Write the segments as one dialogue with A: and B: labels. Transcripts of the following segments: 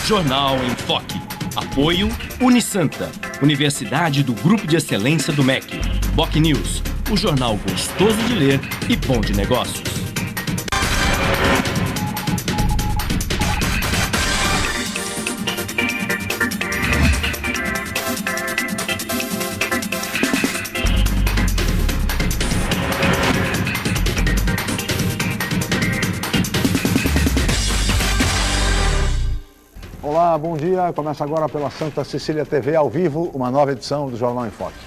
A: Jornal em Foque. Apoio Unisanta, Universidade do Grupo de Excelência do MEC. Boc News, o jornal gostoso de ler e bom de negócios.
B: Olá, bom dia. Começa agora pela Santa Cecília TV, ao vivo, uma nova edição do Jornal em Foque.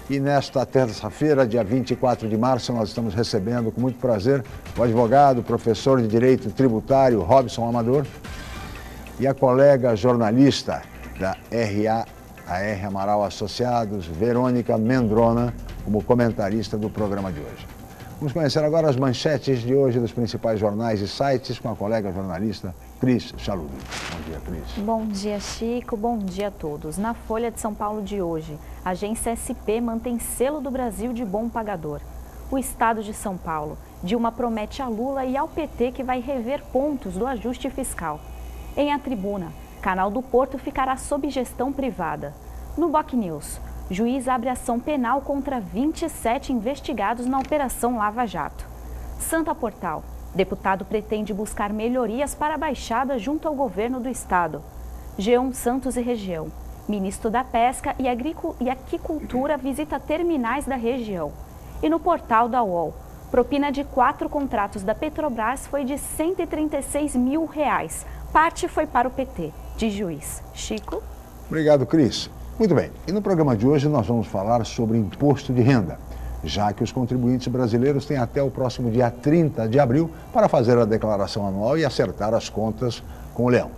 B: E nesta terça-feira, dia 24 de março, nós estamos recebendo com muito prazer o advogado, professor de Direito Tributário, Robson Amador, e a colega jornalista da RA, a R. Amaral Associados, Verônica Mendrona, como comentarista do programa de hoje. Vamos conhecer agora as manchetes de hoje dos principais jornais e sites com a colega jornalista Cris Chalubi. Bom dia, Cris.
C: Bom dia, Chico. Bom dia a todos. Na Folha de São Paulo de hoje, a agência SP mantém selo do Brasil de bom pagador. O Estado de São Paulo, Dilma promete a Lula e ao PT que vai rever pontos do ajuste fiscal. Em A Tribuna, Canal do Porto ficará sob gestão privada. No Boc News, juiz abre ação penal contra 27 investigados na Operação Lava Jato. Santa Portal, deputado pretende buscar melhorias para a Baixada junto ao governo do estado. G1 Santos e região, ministro da Pesca e Aquicultura visita terminais da região. E no portal da UOL, propina de 4 contratos da Petrobras foi de R$ 136 mil. Parte foi para o PT, de juiz. Chico?
B: Obrigado, Cris. Muito bem, e no programa de hoje nós vamos falar sobre imposto de renda, já que os contribuintes brasileiros têm até o próximo dia 30 de abril para fazer a declaração anual e acertar as contas com o leão.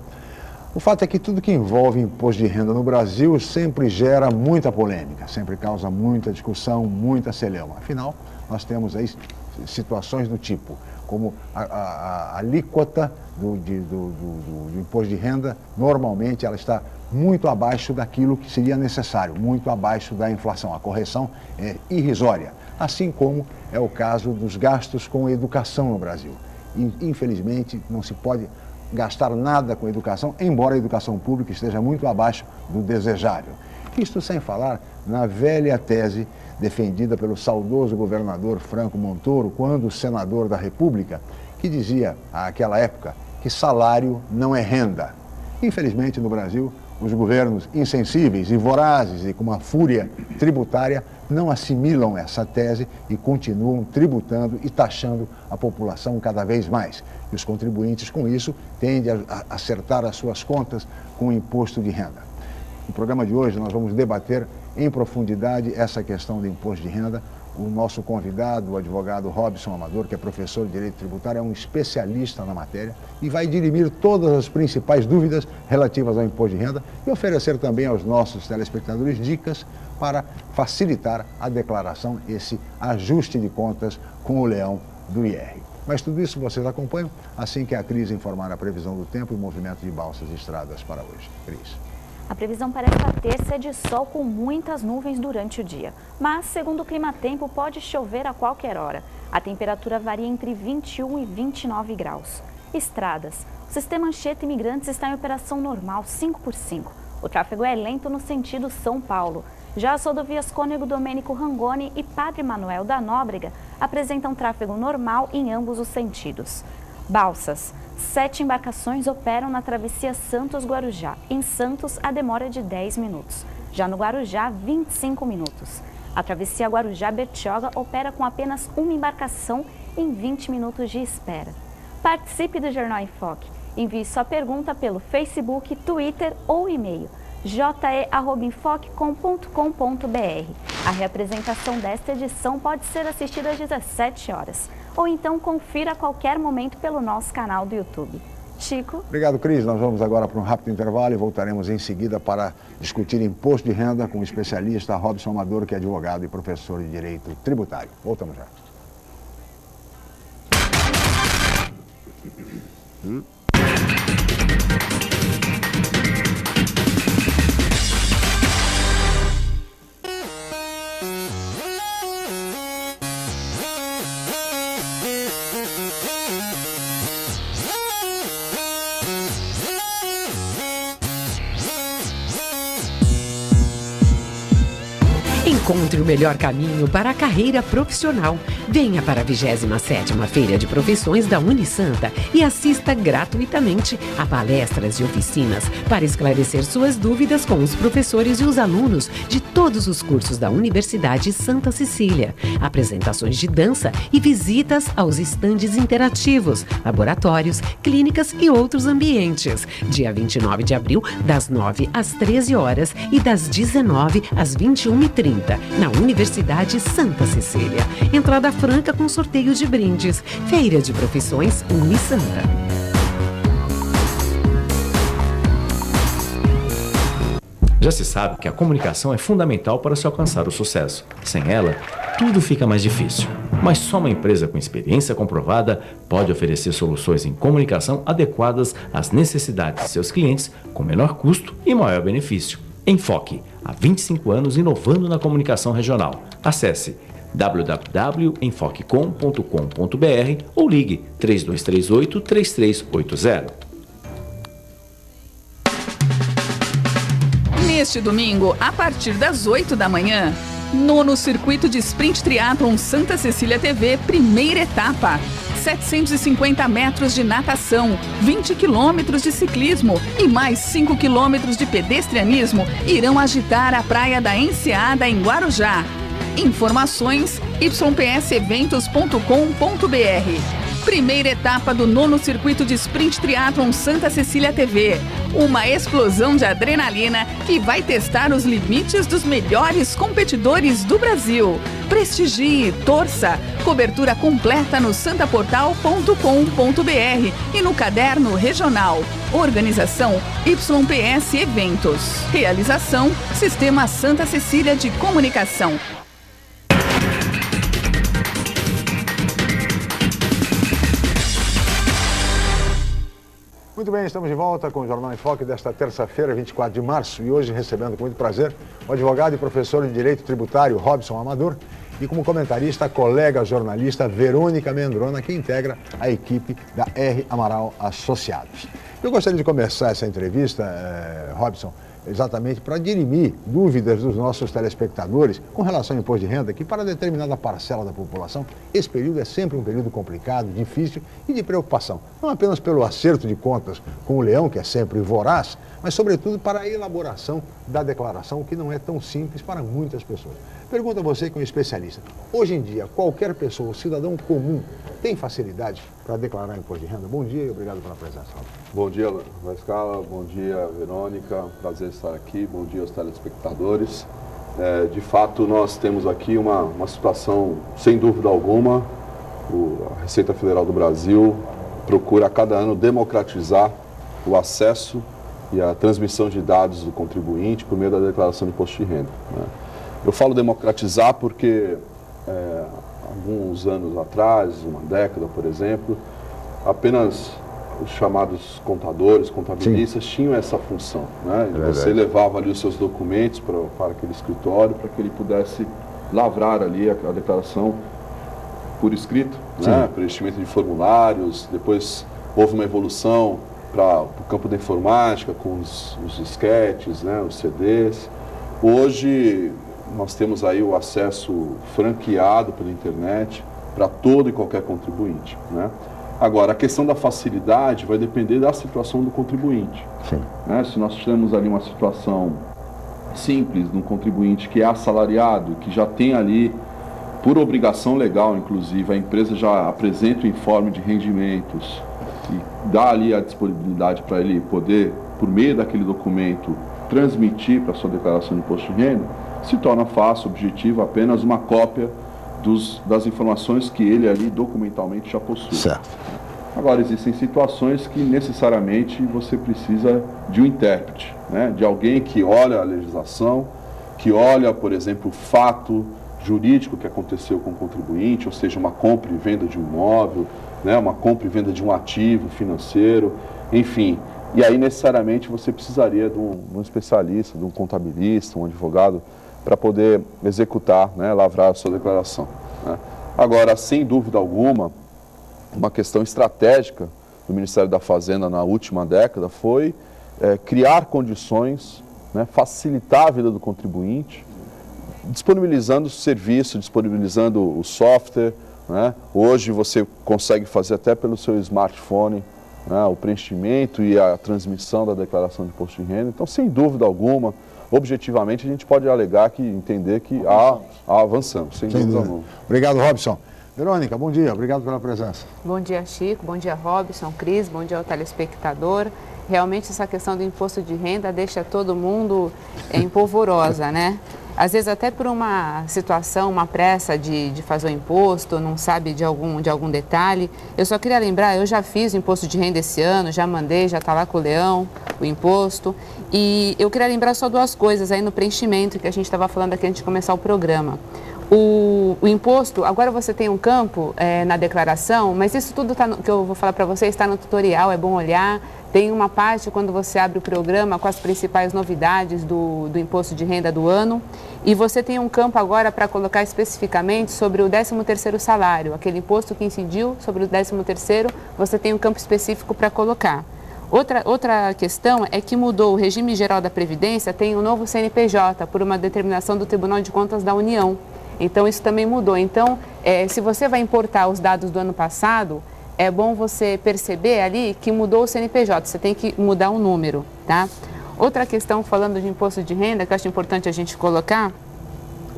B: O fato é que tudo que envolve imposto de renda no Brasil sempre gera muita polêmica, sempre causa muita discussão, muita celeuma. Afinal, nós temos aí situações do tipo, como a alíquota do imposto de renda, normalmente ela está muito abaixo daquilo que seria necessário, muito abaixo da inflação. A correção é irrisória, assim como é o caso dos gastos com educação no Brasil. Infelizmente, não se pode gastar nada com educação, embora a educação pública esteja muito abaixo do desejável. Isto sem falar na velha tese defendida pelo saudoso governador Franco Montoro, quando senador da República, que dizia, àquela época, que salário não é renda. Infelizmente, no Brasil, os governos insensíveis e vorazes e com uma fúria tributária não assimilam essa tese e continuam tributando e taxando a população cada vez mais. E os contribuintes, com isso, tendem a acertar as suas contas com o imposto de renda. No programa de hoje, nós vamos debater em profundidade essa questão do imposto de renda. O nosso convidado, o advogado Robson Amador, que é professor de Direito Tributário, é um especialista na matéria e vai dirimir todas as principais dúvidas relativas ao imposto de renda e oferecer também aos nossos telespectadores dicas para facilitar a declaração, esse ajuste de contas com o leão do IR. Mas tudo isso vocês acompanham assim que a Cris informar a previsão do tempo e movimento de balsas e estradas para hoje. Cris.
C: A previsão para esta terça é de sol com muitas nuvens durante o dia. Mas, segundo o Climatempo, pode chover a qualquer hora. A temperatura varia entre 21 e 29 graus. Estradas. O sistema Anchieta Imigrantes está em operação normal 5x5. O tráfego é lento no sentido São Paulo. Já as rodovias Cônego Domênico Rangoni e Padre Manuel da Nóbrega apresentam tráfego normal em ambos os sentidos. Balsas. 7 embarcações operam na travessia Santos-Guarujá. Em Santos, a demora é de 10 minutos. Já no Guarujá, 25 minutos. A travessia Guarujá-Bertioga opera com apenas uma embarcação em 20 minutos de espera. Participe do Jornal em Foque. Envie sua pergunta pelo Facebook, Twitter ou e-mail je@enfoquecom.com.br. A reapresentação desta edição pode ser assistida às 17 horas. Ou então confira a qualquer momento pelo nosso canal do YouTube. Chico?
B: Obrigado, Cris. Nós vamos agora para um rápido intervalo e voltaremos em seguida para discutir imposto de renda com o especialista Robson Amador, que é advogado e professor de Direito Tributário. Voltamos já.
D: Encontre o melhor caminho para a carreira profissional. Venha para a 27ª Feira de Profissões da Unisanta e assista gratuitamente a palestras e oficinas para esclarecer suas dúvidas com os professores e os alunos de todos os cursos da Universidade Santa Cecília. Apresentações de dança e visitas aos estandes interativos, laboratórios, clínicas e outros ambientes. Dia 29 de abril, das 9 às 13 horas e das 19 às 21h30, na Universidade Santa Cecília. Entrada franca com sorteio de brindes. Feira de Profissões Unisanta.
A: Já se sabe que a comunicação é fundamental para se alcançar o sucesso. Sem ela, tudo fica mais difícil. Mas só uma empresa com experiência comprovada pode oferecer soluções em comunicação adequadas às necessidades de seus clientes, com menor custo e maior benefício. Enfoque, há 25 anos inovando na comunicação regional. Acesse www.enfoquecom.com.br ou ligue 3238-3380.
E: Neste domingo, a partir das 8 da manhã, nono circuito de Sprint Triathlon Santa Cecília TV, primeira etapa. 750 metros de natação, 20 quilômetros de ciclismo e mais 5 quilômetros de pedestrianismo irão agitar a praia da Enseada, em Guarujá. Informações ypseventos.com.br. Primeira etapa do nono circuito de Sprint Triathlon Santa Cecília TV. Uma explosão de adrenalina que vai testar os limites dos melhores competidores do Brasil. Prestigie, torça. Cobertura completa no santaportal.com.br e no caderno regional. Organização YPS Eventos. Realização Sistema Santa Cecília de Comunicação.
B: Muito bem, estamos de volta com o Jornal em Foque desta terça-feira, 24 de março, e hoje recebendo com muito prazer o advogado e professor de Direito Tributário Robson Amador e como comentarista a colega jornalista Verônica Mendrona, que integra a equipe da R. Amaral Associados. Eu gostaria de começar essa entrevista, Robson, exatamente para dirimir dúvidas dos nossos telespectadores com relação ao imposto de renda, que para determinada parcela da população, esse período é sempre um período complicado, difícil e de preocupação. Não apenas pelo acerto de contas com o leão, que é sempre voraz, mas sobretudo para a elaboração da declaração, que não é tão simples para muitas pessoas. Pergunto a você que é um especialista. Hoje em dia, qualquer pessoa, o cidadão comum, tem facilidade para declarar imposto de renda? Bom dia e obrigado pela presença.
F: Bom dia, Vascala. Bom dia, Verônica. Prazer estar aqui. Bom dia aos telespectadores. De fato, nós temos aqui uma situação, sem dúvida alguma, a Receita Federal do Brasil procura a cada ano democratizar o acesso e a transmissão de dados do contribuinte por meio da declaração de imposto de renda, né? Eu falo democratizar porque alguns anos atrás, uma década, por exemplo, apenas os chamados contadores, contabilistas, tinham essa função, né? Você levava ali os seus documentos para aquele escritório para que ele pudesse lavrar ali a declaração por escrito, né? Preenchimento de formulários. Depois houve uma evolução para o campo da informática, com os disquetes, né? Os CDs. Hoje nós temos aí o acesso franqueado pela internet para todo e qualquer contribuinte, né? Agora, a questão da facilidade vai depender da situação do contribuinte. Né? Se nós temos ali uma situação simples de um contribuinte que é assalariado, que já tem ali, por obrigação legal, inclusive, a empresa já apresenta o informe de rendimentos e dá ali a disponibilidade para ele poder, por meio daquele documento, transmitir para a sua declaração de imposto de renda, se torna fácil, objetivo, apenas uma cópia das informações que ele ali documentalmente já possui. Certo. Agora, existem situações que necessariamente você precisa de um intérprete, né? De alguém que olha a legislação, que olha, por exemplo, o fato jurídico que aconteceu com o contribuinte, ou seja, uma compra e venda de um imóvel, né? Uma compra e venda de um ativo financeiro, enfim. E aí, necessariamente, você precisaria de um especialista, de um contabilista, um advogado, para poder executar, né, lavrar a sua declaração, né? Agora, sem dúvida alguma, uma questão estratégica do Ministério da Fazenda na última década foi criar condições, né, facilitar a vida do contribuinte, disponibilizando serviço, disponibilizando o software, né? Hoje você consegue fazer até pelo seu smartphone, né, o preenchimento e a transmissão da declaração de imposto de renda. Então, sem dúvida alguma, objetivamente, a gente pode alegar entender que avançamos, sem dúvida alguma.
B: Obrigado, Robson. Verônica, bom dia, obrigado pela presença.
G: Bom dia, Chico, bom dia, Robson, Cris, bom dia ao telespectador. Realmente essa questão do imposto de renda deixa todo mundo em polvorosa, né? Às vezes até por uma situação, uma pressa de fazer o imposto, não sabe de algum detalhe. Eu só queria lembrar, eu já fiz o imposto de renda esse ano, já mandei, já está lá com o Leão, o imposto. E eu queria lembrar só duas coisas aí no preenchimento que a gente estava falando aqui antes de começar o programa. O imposto, agora você tem um campo na declaração, mas isso tudo que eu vou falar para vocês está no tutorial, é bom olhar. Tem uma parte quando você abre o programa com as principais novidades do imposto de renda do ano. E você tem um campo agora para colocar especificamente sobre o 13º salário, aquele imposto que incidiu sobre o 13º, você tem um campo específico para colocar. Outra questão é que mudou o regime geral da Previdência, tem um novo CNPJ por uma determinação do Tribunal de Contas da União. Então isso também mudou. Então, se você vai importar os dados do ano passado, é bom você perceber ali que mudou o CNPJ, você tem que mudar o número, tá? Outra questão, falando de imposto de renda, que eu acho importante a gente colocar,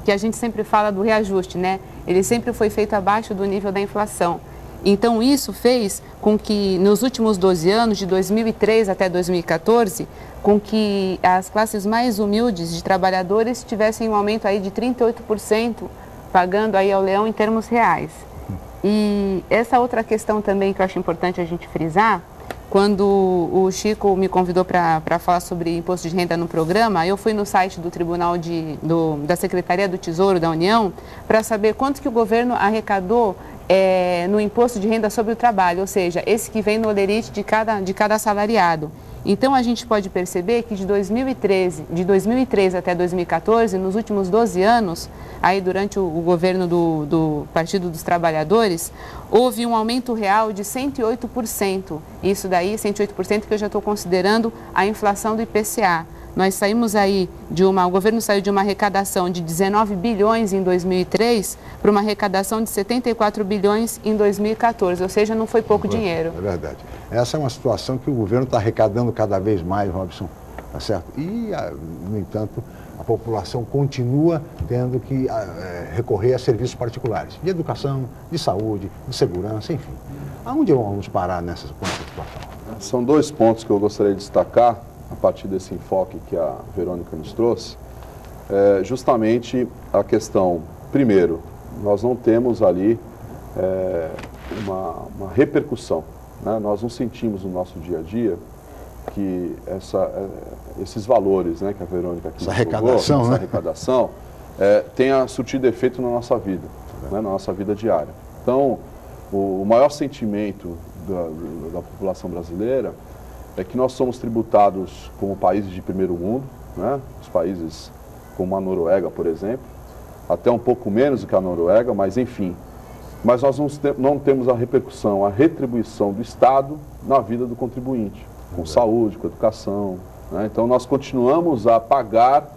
G: que a gente sempre fala do reajuste, né? Ele sempre foi feito abaixo do nível da inflação. Então, isso fez com que, nos últimos 12 anos, de 2003 até 2014, com que as classes mais humildes de trabalhadores tivessem um aumento aí de 38%, pagando aí ao Leão em termos reais. E essa outra questão também que eu acho importante a gente frisar, quando o Chico me convidou para falar sobre imposto de renda no programa, eu fui no site do Tribunal da Secretaria do Tesouro da União para saber quanto que o governo arrecadou no imposto de renda sobre o trabalho, ou seja, esse que vem no olerite de cada assalariado. Então, a gente pode perceber que de 2003 até 2014, nos últimos 12 anos, aí durante o governo do Partido dos Trabalhadores, houve um aumento real de 108%. Isso daí, 108% que eu já estou considerando a inflação do IPCA. Nós saímos aí o governo saiu de uma arrecadação de 19 bilhões em 2003 para uma arrecadação de 74 bilhões em 2014, ou seja, não foi pouco dinheiro. É
B: verdade. Essa é uma situação que o governo está arrecadando cada vez mais, Robson, tá certo? E, no entanto, a população continua tendo que recorrer a serviços particulares, de educação, de saúde, de segurança, enfim. Aonde vamos parar nessa situação?
F: São dois pontos que eu gostaria de destacar a partir desse enfoque que a Verônica nos trouxe. Justamente a questão, primeiro, nós não temos ali uma repercussão, né? Nós não sentimos no nosso dia a dia que esses valores, né, que a Verônica aqui
B: essa
F: arrecadação tenha surtido efeito na nossa vida, né, na nossa vida diária. Então, o maior sentimento da população brasileira é que nós somos tributados como países de primeiro mundo, né? Os países como a Noruega, por exemplo, até um pouco menos do que a Noruega, mas enfim. Mas nós não temos a repercussão, a retribuição do Estado na vida do contribuinte, com saúde, com educação, né? Então nós continuamos a pagar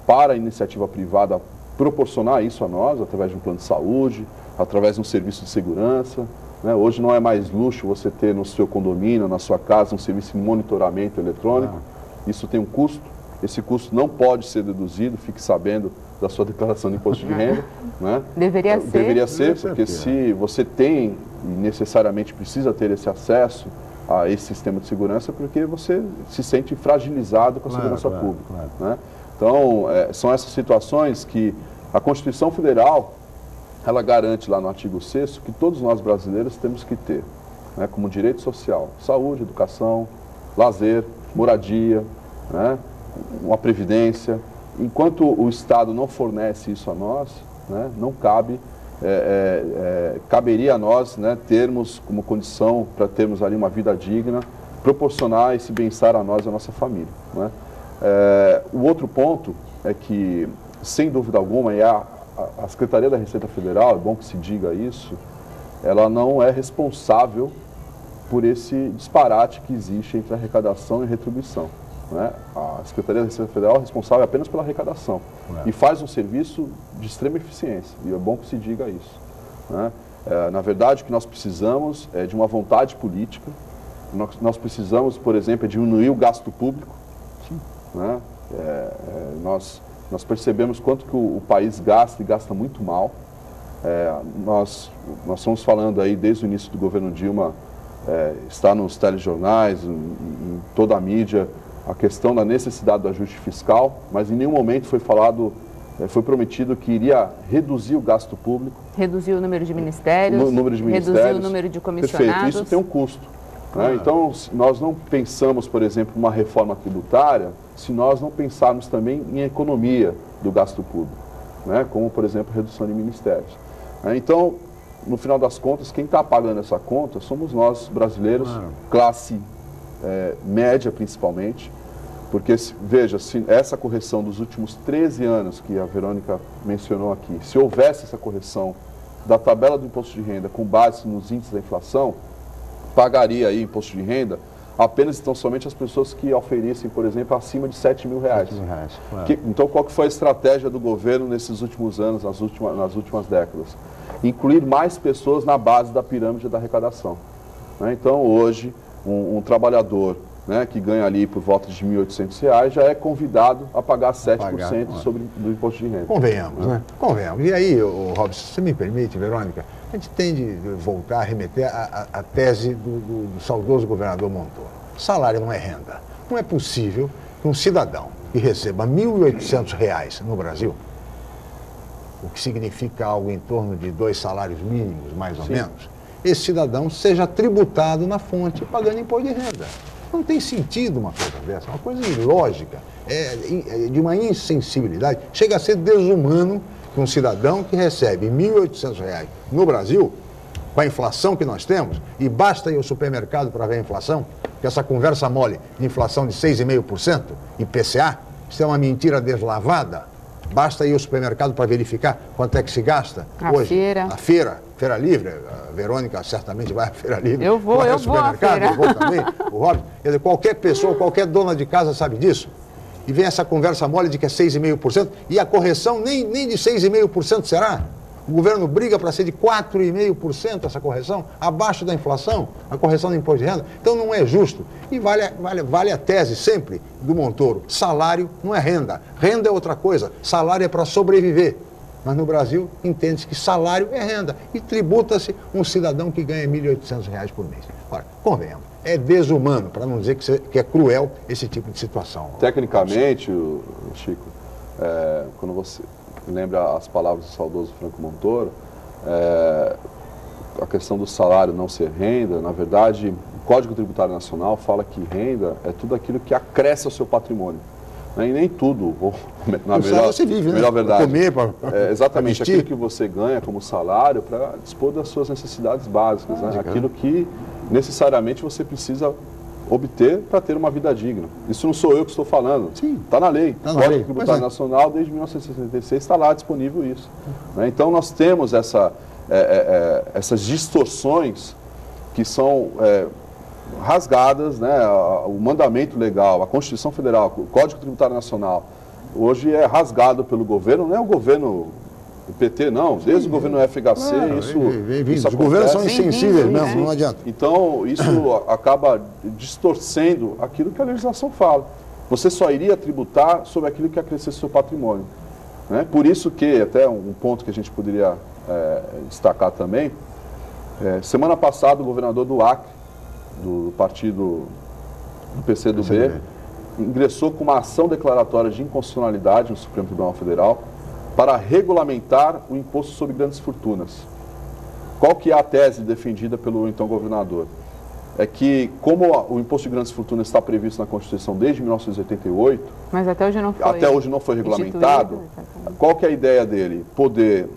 F: para a iniciativa privada proporcionar isso a nós, através de um plano de saúde, através de um serviço de segurança. Hoje não é mais luxo você ter no seu condomínio, na sua casa, um serviço de monitoramento eletrônico. Isso tem um custo. Esse custo não pode ser deduzido, fique sabendo da sua declaração de imposto de renda. Né?
G: Deveria ser,
F: porque se você tem e necessariamente precisa ter esse acesso a esse sistema de segurança, porque você se sente fragilizado com a segurança pública. Né? Então, são essas situações que a Constituição Federal ela garante lá no artigo 6º que todos nós brasileiros temos que ter, né, como direito social, saúde, educação, lazer, moradia, né, uma previdência. Enquanto o Estado não fornece isso a nós, né, não caberia a nós, né, termos como condição para termos ali uma vida digna, proporcionar esse bem-estar a nós e a nossa família. Né. O outro ponto é que, sem dúvida alguma, a Secretaria da Receita Federal, é bom que se diga isso, ela não é responsável por esse disparate que existe entre arrecadação e retribuição. Né? A Secretaria da Receita Federal é responsável apenas pela arrecadação e faz um serviço de extrema eficiência, e é bom que se diga isso. Né? Na verdade, o que nós precisamos é de uma vontade política. Nós precisamos, por exemplo, diminuir o gasto público. Né? Nós percebemos quanto que o país gasta e gasta muito mal. Nós estamos falando aí desde o início do governo Dilma, está nos telejornais, em toda a mídia, a questão da necessidade do ajuste fiscal, mas em nenhum momento foi falado, foi prometido que iria reduzir o gasto público. Reduzir o número de ministérios, reduzir o número de comissionados. Perfeito, isso tem um custo. Né? Então, nós não pensamos, por exemplo, uma reforma tributária se nós não pensarmos também em economia do gasto público, né? Como, por exemplo, redução de ministérios. Então, no final das contas, quem está pagando essa conta somos nós, brasileiros, classe média principalmente, porque, veja, se essa correção dos últimos 13 anos que a Verônica mencionou aqui, se houvesse essa correção da tabela do imposto de renda com base nos índices da inflação, pagaria aí imposto de renda apenas então somente as pessoas que oferecem, por exemplo, acima de R$7 mil. Então, qual que foi a estratégia do governo nesses últimos anos, nas últimas décadas? Incluir mais pessoas na base da pirâmide da arrecadação. Né? Então, hoje, um trabalhador, né, que ganha ali por volta de R$1.800 já é convidado a pagar 7% do imposto de renda.
B: Convenhamos, né? Convenhamos. E aí, Robson, se você me permite, Verônica, a gente tem de voltar a remeter à tese do saudoso governador Montoro. Salário não é renda. Não é possível que um cidadão que receba R$1.800 no Brasil, o que significa algo em torno de 2 salários mínimos, mais ou menos, esse cidadão seja tributado na fonte pagando imposto de renda. Não tem sentido uma coisa dessa, é uma coisa ilógica, de uma insensibilidade. Chega a ser desumano que um cidadão que recebe R$1.800 no Brasil, com a inflação que nós temos, e basta ir ao supermercado para ver a inflação, que essa conversa mole de inflação de 6,5%, IPCA, isso é uma mentira deslavada. Basta ir ao supermercado para verificar quanto é que se gasta hoje. Na feira livre, a Verônica certamente vai à feira livre. Eu vou ao supermercado, eu vou também, o Robson. Quer dizer, qualquer pessoa, qualquer dona de casa sabe disso. E vem essa conversa mole de que é 6,5%, e a correção nem de 6,5% será. O governo briga para ser de 4,5% essa correção, abaixo da inflação, a correção do imposto de renda. Então não é justo. E vale a tese sempre do Montoro. Salário não é renda. Renda é outra coisa. Salário é para sobreviver. Mas no Brasil entende-se que salário é renda. E tributa-se um cidadão que ganha R$1.800 por mês. Ora, convenhamos. É desumano, para não dizer que é cruel esse tipo de situação.
F: Tecnicamente, Chico, quando você lembra as palavras do saudoso Franco Montoro, a questão do salário não ser renda, na verdade, o Código Tributário Nacional fala que renda é tudo aquilo que acresce ao seu patrimônio. E nem tudo, na melhor verdade.
B: Comer,
F: exatamente, aquilo que você ganha como salário para dispor das suas necessidades básicas, né? Aquilo que necessariamente você precisa obter para ter uma vida digna. Isso não sou eu que estou falando. Sim. Está na lei. O Código Tributário Nacional, desde 1966, está lá disponível isso. Né? Então, nós temos essas distorções que são rasgadas, né? O mandamento legal, a Constituição Federal, o Código Tributário Nacional, hoje é rasgado pelo governo, não é o governo do PT, não, desde o governo FHC, isso
B: os governos são insensíveis mesmo, não adianta.
F: Então, isso acaba distorcendo aquilo que a legislação fala. Você só iria tributar sobre aquilo que acrescesse seu patrimônio. Né? Por isso que, até um ponto que a gente poderia destacar também, semana passada o governador do Acre, do partido do PCdoB, ingressou com uma ação declaratória de inconstitucionalidade no Supremo Tribunal Federal para regulamentar o imposto sobre grandes fortunas. Qual que é a tese defendida pelo então governador? É que, como o imposto de grandes fortunas está previsto na Constituição desde 1988,
G: mas até hoje não foi
F: regulamentado, qual que é a ideia dele? Poder,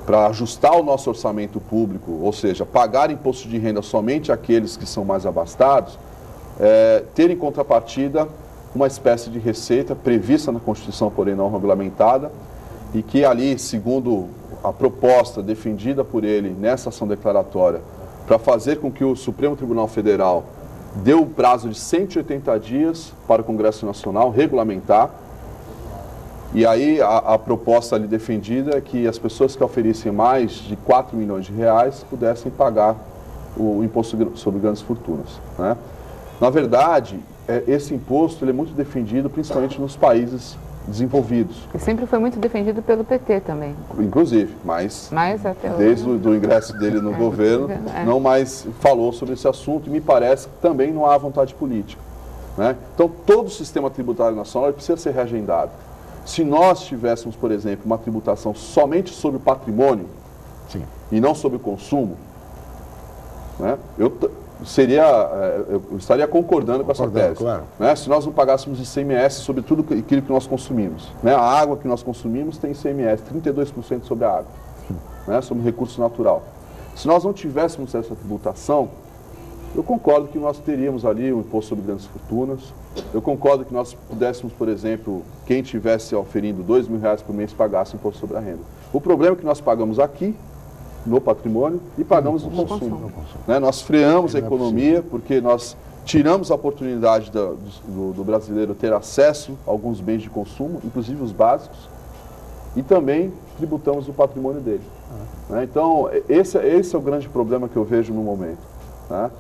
F: para ajustar o nosso orçamento público, ou seja, pagar imposto de renda somente àqueles que são mais abastados, ter em contrapartida uma espécie de receita prevista na Constituição, porém não regulamentada, e que ali, segundo a proposta defendida por ele nessa ação declaratória, para fazer com que o Supremo Tribunal Federal dê o prazo de 180 dias para o Congresso Nacional regulamentar. E aí a proposta ali defendida é que as pessoas que oferecem mais de 4 milhões de reais pudessem pagar o imposto sobre grandes fortunas, né? Na verdade, esse imposto ele é muito defendido principalmente nos países desenvolvidos.
G: E sempre foi muito defendido pelo PT também.
F: Inclusive, mas
G: até
F: desde o ingresso dele no governo, não mais falou sobre esse assunto e me parece que também não há vontade política, né? Então, todo o sistema tributário nacional precisa ser reagendado. Se nós tivéssemos, por exemplo, uma tributação somente sobre o patrimônio, sim, e não sobre o consumo, né, eu estaria concordando com essa tese. Claro. Né? Se nós não pagássemos ICMS sobre tudo aquilo que nós consumimos, né? A água que nós consumimos tem ICMS, 32% sobre a água, né? Sobre recurso natural. Se nós não tivéssemos essa tributação, eu concordo que nós teríamos ali o imposto sobre grandes fortunas. Eu concordo que nós pudéssemos, por exemplo, quem estivesse oferindo R$2.000 por mês pagasse imposto sobre a renda. O problema é que nós pagamos aqui, no patrimônio, e pagamos no consumo. Né? Nós freamos a economia porque nós tiramos a oportunidade do brasileiro ter acesso a alguns bens de consumo, inclusive os básicos, e também tributamos o patrimônio dele. Né? Então, esse é o grande problema que eu vejo no momento. Né?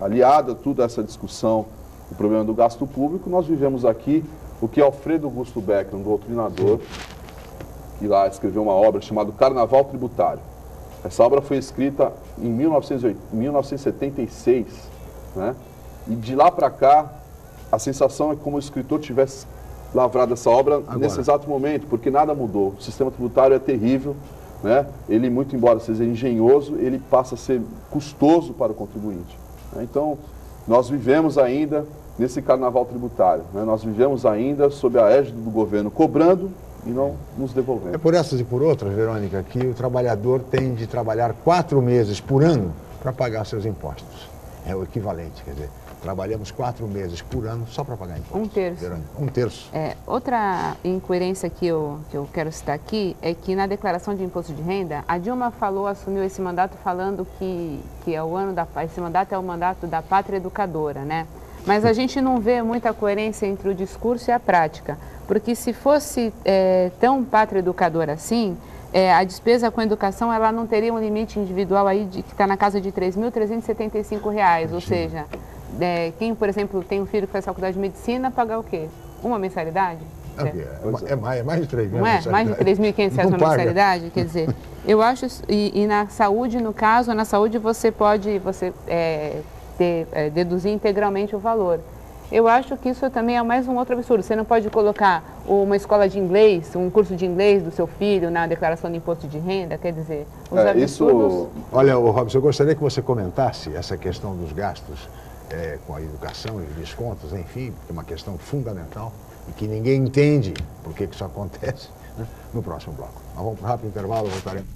F: Aliada a toda essa discussão, o problema do gasto público, nós vivemos aqui o que Alfredo Augusto Becker, um doutrinador, que lá escreveu uma obra chamada Carnaval Tributário. Essa obra foi escrita em 1976, né? E de lá para cá, a sensação é como o escritor tivesse lavrado essa obra nesse exato momento, porque nada mudou. O sistema tributário é terrível, né? Ele, muito embora seja engenhoso, ele passa a ser custoso para o contribuinte, né? Então, nós vivemos ainda nesse carnaval tributário, né? Nós vivemos ainda sob a égide do governo cobrando e não nos devolvendo.
B: É por essas e por outras, Verônica, que o trabalhador tem de trabalhar 4 meses por ano para pagar seus impostos. É o equivalente, quer dizer, trabalhamos 4 meses por ano só para pagar impostos.
G: 1/3.
B: Verônica, 1/3.
G: Outra incoerência que eu quero citar aqui é que na declaração de imposto de renda, a Dilma assumiu esse mandato falando que esse mandato é o mandato da pátria educadora, né? Mas a gente não vê muita coerência entre o discurso e a prática, porque se fosse tão pátria educadora assim, a despesa com educação ela não teria um limite individual aí que está na casa de R$ 3.375, ou seja, quem, por exemplo, tem um filho que faz faculdade de medicina, pagar o quê? Uma mensalidade?
B: É mais de 3 mil.
G: Não é? Mais de 3.500 uma mensalidade? Quer dizer, eu acho, e na saúde, no caso, na saúde você pode deduzir integralmente o valor. Eu acho que isso também é mais um outro absurdo. Você não pode colocar uma escola de inglês, um curso de inglês do seu filho na declaração de imposto de renda, quer dizer, os absurdos...
B: Olha, Robson, eu gostaria que você comentasse essa questão dos gastos com a educação e os descontos, enfim, que é uma questão fundamental e que ninguém entende por que isso acontece, né? No próximo bloco. Nós vamos para um rápido intervalo, voltaremos.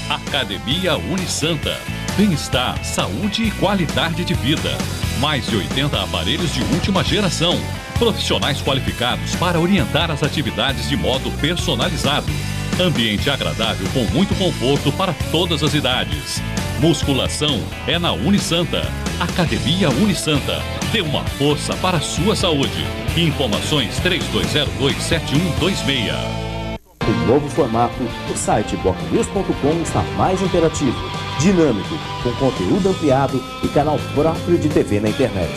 H: Academia Unisanta. Bem-estar, saúde e qualidade de vida. Mais de 80 aparelhos de última geração. Profissionais qualificados para orientar as atividades de modo personalizado. Ambiente agradável com muito conforto para todas as idades. Musculação é na Unisanta. Academia Unisanta. Dê uma força para a sua saúde. Informações 3202-7126.
A: Em novo formato, o site bocnews.com está mais interativo, dinâmico, com conteúdo ampliado e canal próprio de TV na internet.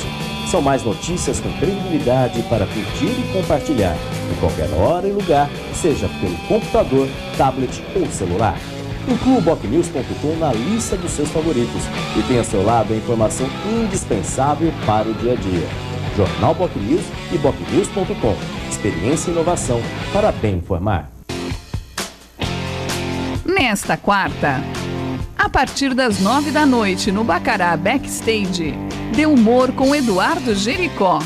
A: São mais notícias com credibilidade para curtir e compartilhar, em qualquer hora e lugar, seja pelo computador, tablet ou celular. Inclua o bocnews.com na lista dos seus favoritos e tenha ao seu lado a informação indispensável para o dia a dia. Jornal Bocnews e bocnews.com. Experiência e inovação para bem informar.
E: Nesta quarta, a partir das 9 da noite no Baccará Backstage, De Humor com Eduardo Jericó.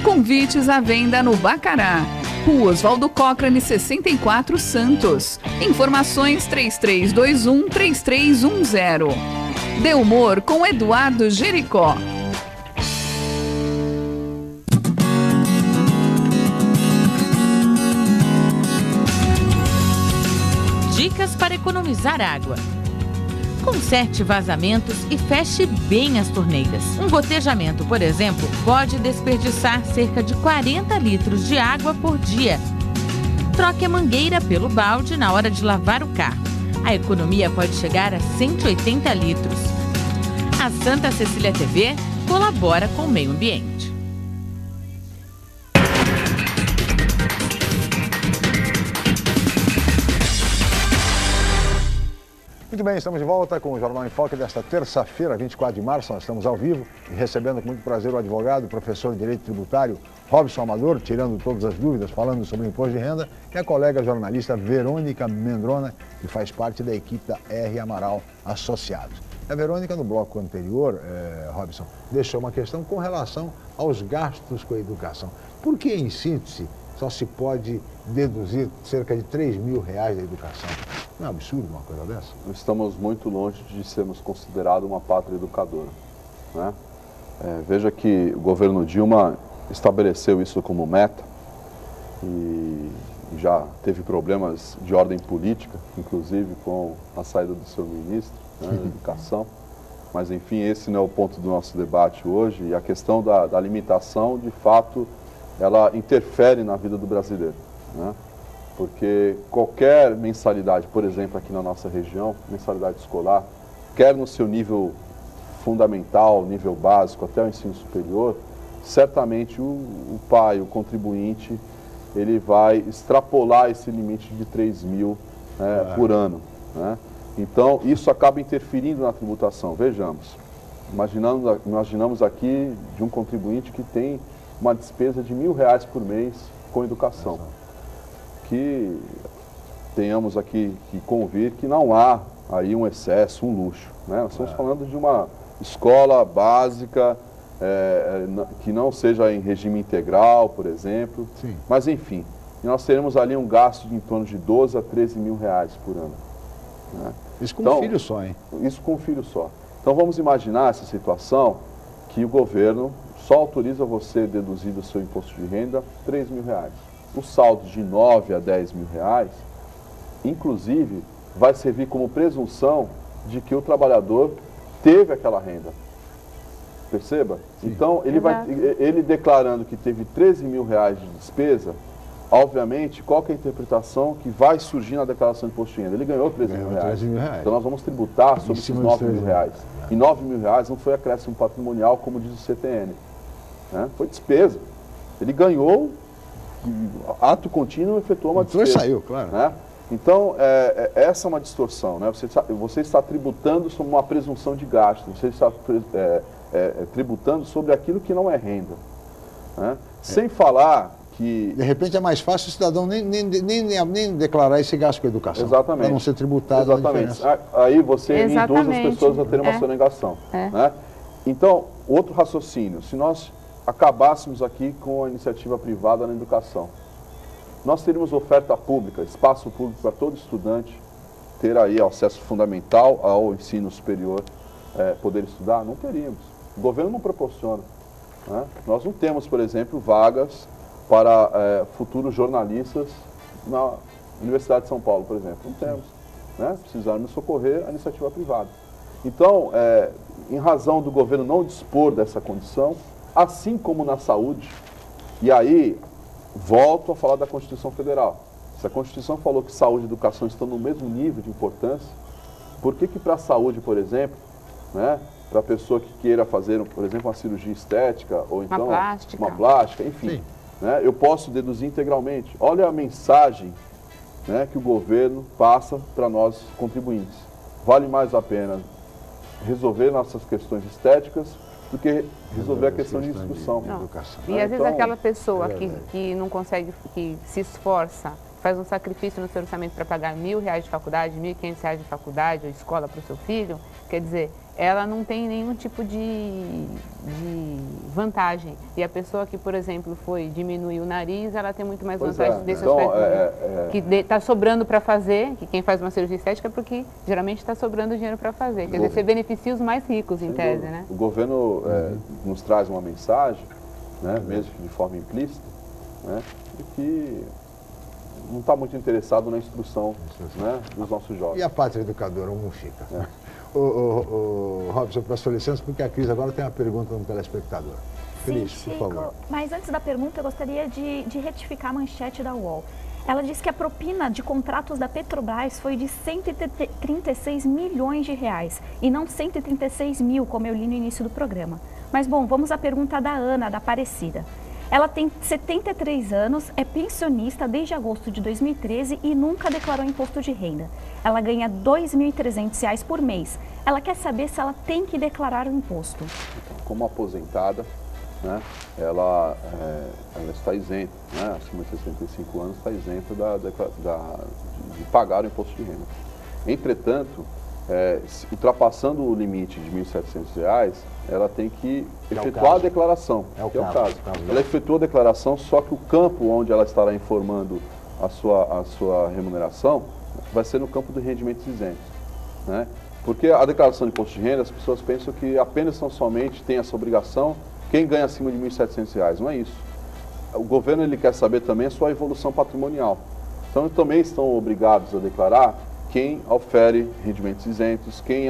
E: Convites à venda no Baccará. Rua Oswaldo Cochrane 64 Santos. Informações 3321-3310. De Humor com Eduardo Jericó.
I: economizar água. Conserte vazamentos e feche bem as torneiras. Um gotejamento, por exemplo, pode desperdiçar cerca de 40 litros de água por dia. Troque a mangueira pelo balde na hora de lavar o carro. A economia pode chegar a 180 litros. A Santa Cecília TV colabora com o meio ambiente.
B: Muito bem, estamos de volta com o Jornal em Foque desta terça-feira, 24 de março. Nós estamos ao vivo e recebendo com muito prazer o advogado, professor de Direito Tributário, Robson Amador, tirando todas as dúvidas, falando sobre o imposto de renda, e a colega jornalista Verônica Mendrona, que faz parte da equipe da R. Amaral Associados. A Verônica, no bloco anterior, Robson, deixou uma questão com relação aos gastos com a educação. Por que, em síntese, só se pode deduzir cerca de R$3.000 da educação? Não é um absurdo uma coisa dessa?
F: Estamos muito longe de sermos considerados uma pátria educadora, né? Veja que o governo Dilma estabeleceu isso como meta e já teve problemas de ordem política, inclusive com a saída do seu ministro, né, da Educação. Mas, enfim, esse não é o ponto do nosso debate hoje. E a questão da limitação, de fato, ela interfere na vida do brasileiro, né? Porque qualquer mensalidade, por exemplo, aqui na nossa região, mensalidade escolar, quer no seu nível fundamental, nível básico, até o ensino superior, certamente o pai, o contribuinte, ele vai extrapolar esse limite de 3.000 por ano, né? Então, isso acaba interferindo na tributação. Vejamos, imaginamos aqui de um contribuinte que tem uma despesa de R$1.000 por mês com educação. Que tenhamos aqui que convir que não há aí um excesso, um luxo, né? Nós estamos falando de uma escola básica, que não seja em regime integral, por exemplo.
B: Sim.
F: Mas, enfim, nós teremos ali um gasto de em torno de R$12.000 a R$13.000 por ano, né?
B: Isso com um filho só, hein?
F: Isso com um filho só. Então, vamos imaginar essa situação que o governo só autoriza você deduzir do seu imposto de renda R$3.000. O saldo de R$9.000 a R$10.000, inclusive, vai servir como presunção de que o trabalhador teve aquela renda. Perceba? Sim. Então, ele declarando que teve R$13.000 de despesa, obviamente, qual que é a interpretação que vai surgir na declaração de imposto de renda? Ele ganhou R$13.000. Então, nós vamos tributar sobre esses R$9.000. E R$9.000 não foi acréscimo patrimonial, como diz o CTN, né? Foi despesa. Ele ganhou, ato contínuo, efetuou uma despesa.
B: Saiu, claro.
F: Né? Então, essa é uma distorção, né? Você está tributando sobre uma presunção de gasto, você está tributando sobre aquilo que não é renda, né? Sem falar que...
B: De repente é mais fácil o cidadão nem declarar esse gasto com a educação.
F: Exatamente.
B: Para não ser tributado.
F: Exatamente. Aí você induz as pessoas a terem uma sonegação. Né? Então, outro raciocínio, se nós acabássemos aqui com a iniciativa privada na educação, nós teríamos oferta pública, espaço público para todo estudante ter aí acesso fundamental ao ensino superior, poder estudar? Não teríamos. O governo não proporciona, né? Nós não temos, por exemplo, vagas para futuros jornalistas na Universidade de São Paulo, por exemplo. Não temos, né? Precisamos socorrer a iniciativa privada. Então, em razão do governo não dispor dessa condição, assim como na saúde, e aí volto a falar da Constituição Federal. Se a Constituição falou que saúde e educação estão no mesmo nível de importância, por que para a saúde, por exemplo, né, para a pessoa que queira fazer, por exemplo, uma cirurgia estética, ou então uma plástica, enfim, né, eu posso deduzir integralmente? Olha a mensagem, né, que o governo passa para nós contribuintes. Vale mais a pena resolver nossas questões estéticas do que resolver a questão de discussão.
G: E às vezes aquela pessoa que não consegue, que se esforça, faz um sacrifício no seu orçamento para pagar R$1.000 de faculdade, R$1.500 de faculdade ou escola para o seu filho, quer dizer, ela não tem nenhum tipo de vantagem. E a pessoa que, por exemplo, diminuir o nariz, ela tem muito mais vantagem desse aspecto. Que está sobrando para fazer, que quem faz uma cirurgia estética é porque geralmente está sobrando dinheiro para fazer. Quer dizer, você beneficia os mais ricos, em tese, né?
F: O governo nos traz uma mensagem, né, mesmo que de forma implícita, né, de que não está muito interessado na instrução, né, dos nossos jovens.
B: E a pátria educadora, como fica? Robson, peço licença, porque a Cris agora tem uma pergunta no telespectador. Cris, por favor.
C: Mas antes da pergunta, eu gostaria de retificar a manchete da UOL. Ela disse que a propina de contratos da Petrobras foi de 136 milhões de reais e não 136 mil, como eu li no início do programa. Mas, bom, vamos à pergunta da Ana, da Aparecida. Ela tem 73 anos, é pensionista desde agosto de 2013 e nunca declarou imposto de renda. Ela ganha R$ 2.300 por mês. Ela quer saber se ela tem que declarar o imposto.
F: Como aposentada, né, ela está isenta, né, acima de 65 anos, está isenta de pagar o imposto de renda. Entretanto, ultrapassando o limite de R$ 1.700, ela tem que efetuar a declaração. É o caso. Ela efetua a declaração, só que o campo onde ela estará informando a sua remuneração vai ser no campo de rendimentos isentos, né? Porque a declaração de imposto de renda, as pessoas pensam que apenas somente tem essa obrigação quem ganha acima de R$ 1.700. Não é isso. O governo ele quer saber também a sua evolução patrimonial. Então, também estão obrigados a declarar quem ofere rendimentos isentos, quem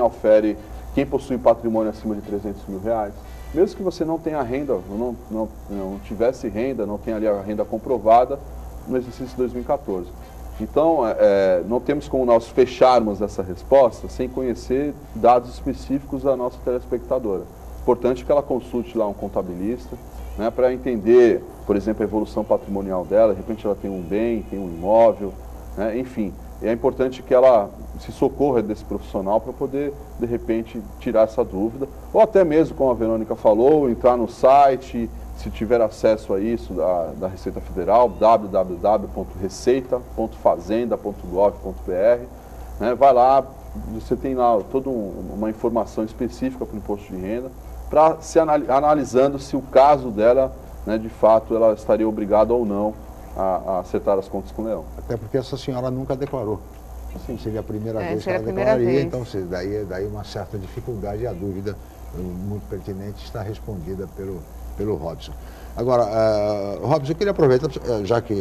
F: possui patrimônio acima de R$ 300 mil. Mesmo que você não tenha renda, não tivesse renda, não tenha ali a renda comprovada no exercício de 2014. Então, não temos como nós fecharmos essa resposta sem conhecer dados específicos da nossa telespectadora. Importante que ela consulte lá um contabilista, né, para entender, por exemplo, a evolução patrimonial dela. De repente ela tem um bem, tem um imóvel, né, enfim. É importante que ela se socorra desse profissional para poder, de repente, tirar essa dúvida. Ou até mesmo, como a Verônica falou, entrar no site, se tiver acesso a isso, da Receita Federal, www.receita.fazenda.gov.br, né, vai lá, você tem lá toda uma informação específica para o imposto de renda, para se analisando se o caso dela, né, de fato, ela estaria obrigada ou não a acertar as contas com o leão.
B: Até porque essa senhora nunca declarou. Assim, seria a primeira vez que ela
G: primeira
B: declararia,
G: vez.
B: então daí uma certa dificuldade e a dúvida muito pertinente está respondida pelo Robson. Agora, Robson, eu queria aproveitar, já que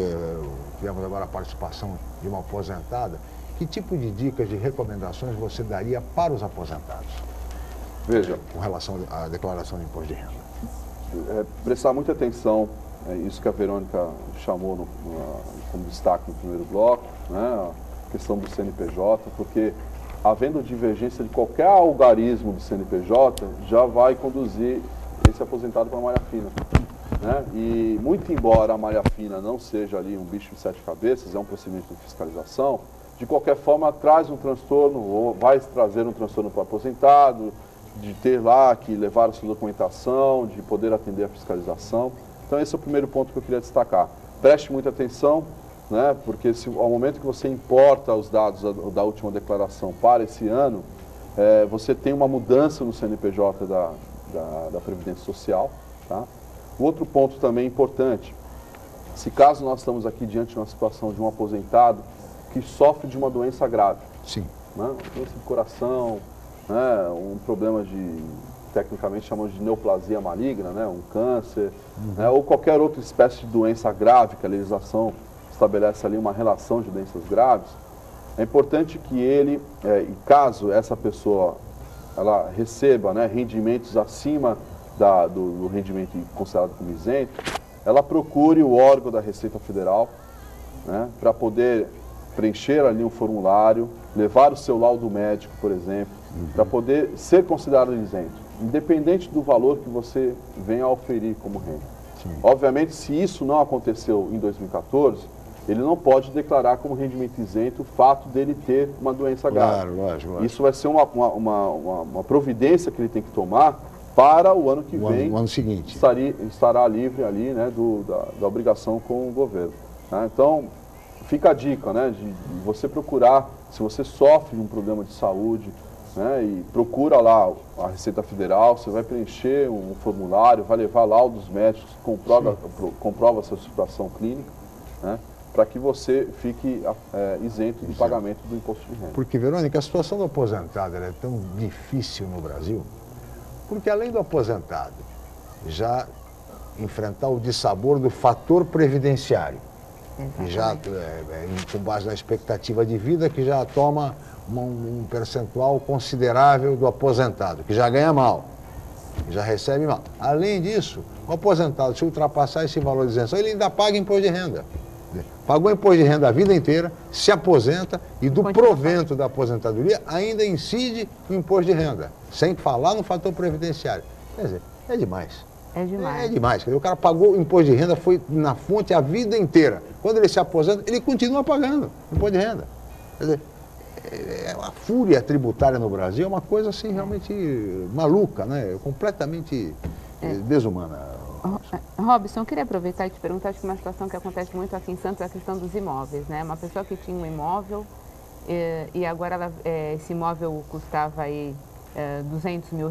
B: tivemos agora a participação de uma aposentada, que tipo de dicas, de recomendações você daria para os aposentados?
F: Veja,
B: com relação à declaração de imposto de renda.
F: Prestar muita atenção, isso que a Verônica chamou como destaque no primeiro bloco, né, a questão do CNPJ, porque havendo divergência de qualquer algarismo do CNPJ, já vai conduzir esse aposentado para a malha fina, né? E muito embora a malha fina não seja ali um bicho de 7 cabeças, é um procedimento de fiscalização, de qualquer forma traz um transtorno, ou vai trazer um transtorno para o aposentado, de ter lá que levar a sua documentação, de poder atender a fiscalização. Então esse é o primeiro ponto que eu queria destacar. Preste muita atenção, né, porque ao momento que você importa os dados da última declaração para esse ano, você tem uma mudança no CNPJ da Previdência Social. Tá? O outro ponto também importante, se caso nós estamos aqui diante de uma situação de um aposentado que sofre de uma doença grave,
B: sim,
F: né, uma doença de coração, né, um problema tecnicamente chamamos de neoplasia maligna, né, um câncer, né, ou qualquer outra espécie de doença grave, que a legislação estabelece ali uma relação de doenças graves, é importante que ele, caso essa pessoa ela receba, né, rendimentos acima do rendimento considerado como isento, ela procure o órgão da Receita Federal, né, para poder preencher ali um formulário, levar o seu laudo médico, por exemplo, para poder ser considerado isento, independente do valor que você venha a oferir como renda. Sim. Obviamente, se isso não aconteceu em 2014, ele não pode declarar como rendimento isento o fato dele ter uma doença grave. Lógico. Isso vai ser uma providência que ele tem que tomar para o ano que vem.
B: O ano seguinte.
F: Estará livre ali, né, da obrigação com o governo. Tá? Então, fica a dica, né, de você procurar, se você sofre de um problema de saúde, né, e procura lá a Receita Federal, você vai preencher um formulário, vai levar laudos médicos, comprova a sua situação clínica, né, para que você fique isento do pagamento do imposto de renda.
B: Porque, Verônica, a situação do aposentado é tão difícil no Brasil, porque além do aposentado já enfrentar o dissabor do fator previdenciário, que já, com base na expectativa de vida, que já toma um percentual considerável do aposentado, que já ganha mal, que já recebe mal. Além disso, o aposentado, se ultrapassar esse valor de isenção, ele ainda paga imposto de renda. Pagou imposto de renda a vida inteira, se aposenta e do provento da aposentadoria ainda incide o imposto de renda, sem falar no fator previdenciário. Quer dizer, é demais.
G: É demais.
B: É demais. Quer dizer, o cara pagou o imposto de renda, foi na fonte a vida inteira. Quando ele se aposenta, ele continua pagando imposto de renda. Quer dizer, a fúria tributária no Brasil é uma coisa assim realmente maluca, né? Completamente desumana.
G: Robson, eu queria aproveitar e te perguntar, acho que uma situação que acontece muito aqui em Santos é a questão dos imóveis, né? Uma pessoa que tinha um imóvel e agora esse imóvel custava aí R$200 mil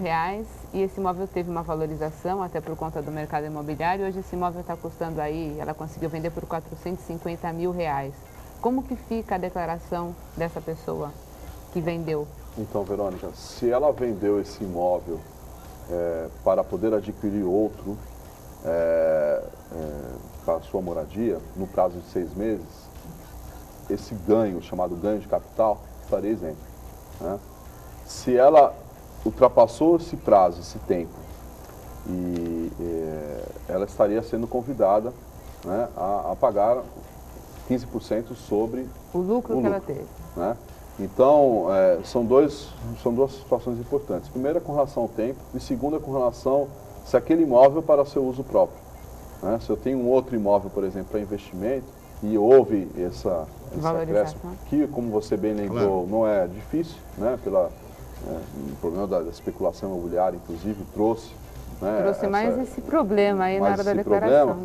G: e esse imóvel teve uma valorização até por conta do mercado imobiliário. Hoje esse imóvel está custando aí, ela conseguiu vender por R$450 mil. Como que fica a declaração dessa pessoa que vendeu?
F: Então, Verônica, se ela vendeu esse imóvel para poder adquirir outro para a sua moradia, no prazo de 6 meses, esse ganho, chamado ganho de capital, estaria isento, né? Se ela ultrapassou esse prazo, esse tempo, e ela estaria sendo convidada, né, a pagar 15% sobre
G: o lucro que ela teve,
F: né? Então, são duas situações importantes. Primeira, com relação ao tempo, e segunda, com relação se aquele imóvel para seu uso próprio, né? Se eu tenho um outro imóvel, por exemplo, para investimento, e houve essa acréscimo, que, como você bem lembrou, não é difícil, né? O problema da especulação imobiliária, inclusive, trouxe... Né,
G: trouxe mais esse problema aí na hora da declaração.